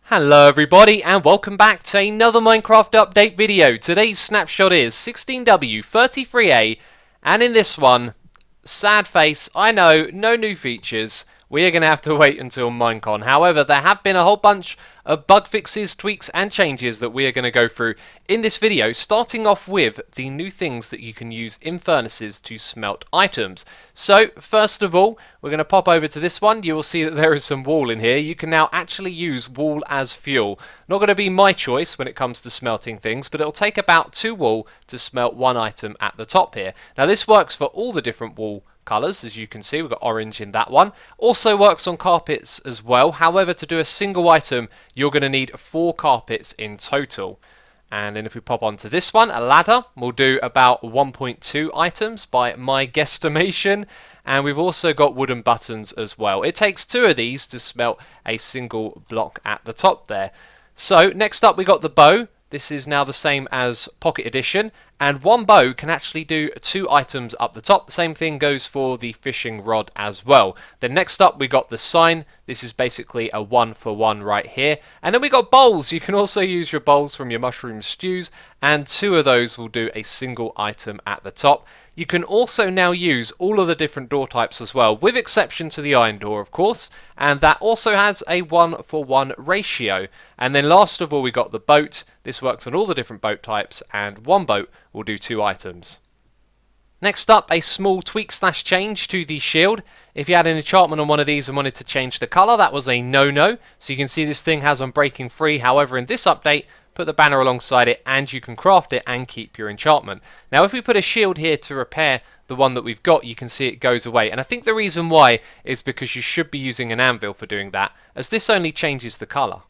Hello everybody and welcome back to another Minecraft update video. Today's snapshot is 16w33a and in this one, sad face, I know, no new features. We are going to have to wait until Minecon. However, there have been a whole bunch of bug fixes, tweaks and changes that we are going to go through in this video, starting off with the new things that you can use in furnaces to smelt items. So, first of all, we're going to pop over to this one. You will see that there is some wool in here. You can now actually use wool as fuel. Not going to be my choice when it comes to smelting things, but it'll take about 2 wool to smelt 1 item at the top here. Now, this works for all the different wool colours, as you can see. We've got orange in that one. Also works on carpets as well. However, to do a single item, you're going to need 4 carpets in total. And then if we pop onto this one, a ladder, we'll do about 1.2 items by my guesstimation. And we've also got wooden buttons as well. It takes 2 of these to smelt a single block at the top there. So next up we got the bow. This is now the same as Pocket Edition, and 1 bow can actually do 2 items up the top. The same thing goes for the fishing rod as well. Then next up we got the sign. This is basically a 1-for-1 right here. And then we got bowls. You can also use your bowls from your mushroom stews, and 2 of those will do a single item at the top. You can also now use all of the different door types as well, with exception to the iron door, of course, and that also has a 1-for-1 ratio. And then last of all, we got the boat. This works on all the different boat types, and 1 boat will do 2 items. Next up, a small tweak/change to the shield. If you had an enchantment on one of these and wanted to change the colour, that was a no-no. So you can see this thing has Unbreaking free. However, in this update, put the banner alongside it and you can craft it and keep your enchantment. Now if we put a shield here to repair the one that we've got, you can see it goes away, and I think the reason why is because you should be using an anvil for doing that, as this only changes the colour.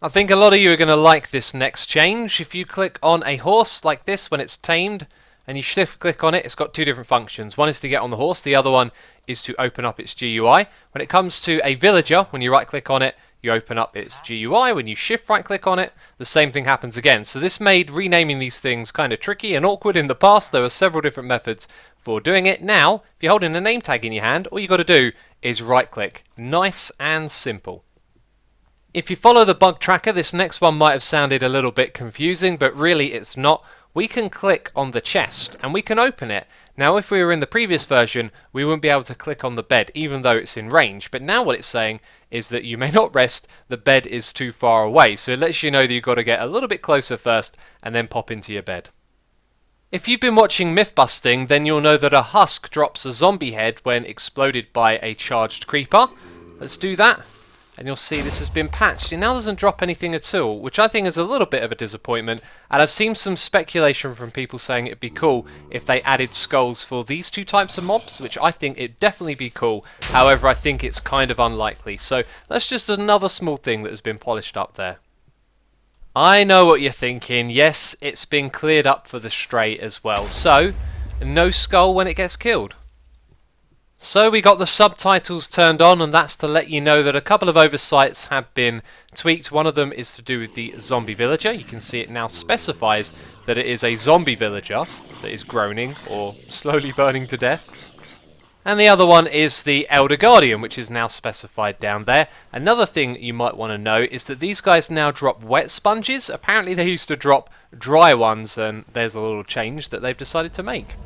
I think a lot of you are going to like this next change. If you click on a horse like this when it's tamed and you shift click on it, it's got 2 different functions. One is to get on the horse, the other one is to open up its GUI. When it comes to a villager, when you right click on it, you open up its GUI. When you shift right click on it, the same thing happens again. So this made renaming these things kind of tricky and awkward in the past. There were several different methods for doing it. Now, if you're holding a name tag in your hand, all you got to do is right click. Nice and simple. If you follow the bug tracker, this next one might have sounded a little bit confusing, but really it's not. We can click on the chest and we can open it. Now if we were in the previous version, we wouldn't be able to click on the bed even though it's in range. But now what it's saying is that you may not rest, the bed is too far away. So it lets you know that you've got to get a little bit closer first and then pop into your bed. If you've been watching Mythbusting, then you'll know that a husk drops a zombie head when exploded by a charged creeper. Let's do that. And you'll see this has been patched. It now doesn't drop anything at all, which I think is a little bit of a disappointment. And I've seen some speculation from people saying it'd be cool if they added skulls for these 2 types of mobs, which I think it'd definitely be cool. However, I think it's kind of unlikely. So that's just another small thing that has been polished up there. I know what you're thinking. Yes, it's been cleared up for the stray as well. So, no skull when it gets killed. So we got the subtitles turned on, and that's to let you know that a couple of oversights have been tweaked. One of them is to do with the zombie villager. You can see it now specifies that it is a zombie villager that is groaning or slowly burning to death. And the other one is the Elder Guardian, which is now specified down there. Another thing you might want to know is that these guys now drop wet sponges. Apparently they used to drop dry ones, and there's a little change that they've decided to make.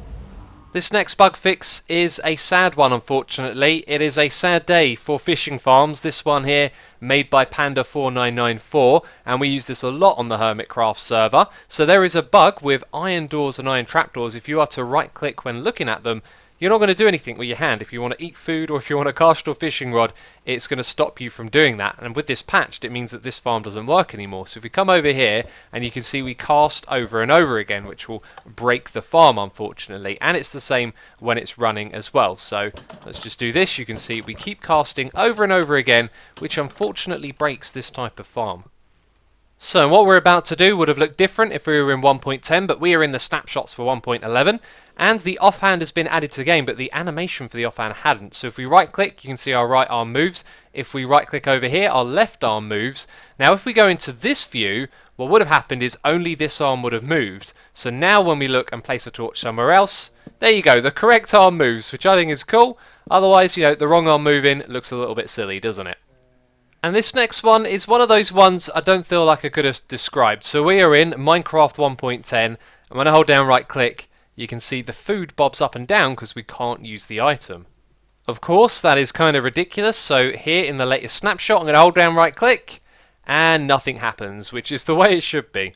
This next bug fix is a sad one, unfortunately. It is a sad day for fishing farms. This one here, made by Panda4994, and we use this a lot on the Hermitcraft server. So there is a bug with iron doors and iron trapdoors. If you are to right click when looking at them, you're not going to do anything with your hand. If you want to eat food or if you want to cast your fishing rod, it's going to stop you from doing that. And with this patched, it means that this farm doesn't work anymore. So if we come over here, and you can see we cast over and over again, which will break the farm, unfortunately. And it's the same when it's running as well. So let's just do this. You can see we keep casting over and over again, which unfortunately breaks this type of farm. So what we're about to do would have looked different if we were in 1.10, but we are in the snapshots for 1.11. And the offhand has been added to the game, but the animation for the offhand hadn't. So if we right click, you can see our right arm moves. If we right click over here, our left arm moves. Now if we go into this view, what would have happened is only this arm would have moved. So now when we look and place a torch somewhere else, there you go, the correct arm moves, which I think is cool. Otherwise, you know, the wrong arm moving looks a little bit silly, doesn't it? And this next one is one of those ones I don't feel like I could have described. So we are in Minecraft 1.10, and when I hold down right click, you can see the food bobs up and down because we can't use the item. Of course, that is kind of ridiculous, so here in the latest snapshot, I'm going to hold down right click, and nothing happens, which is the way it should be.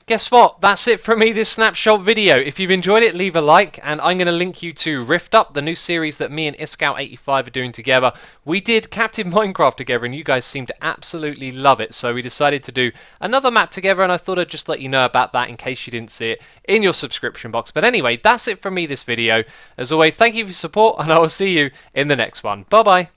Guess what? That's it from me, this snapshot video. If you've enjoyed it, leave a like, and I'm going to link you to Rift Up, the new series that me and Iscout85 are doing together. We did Captain Minecraft together, and you guys seem to absolutely love it, so we decided to do another map together, and I thought I'd just let you know about that in case you didn't see it in your subscription box. But anyway, that's it from me, this video. As always, thank you for your support, and I will see you in the next one. Bye-bye.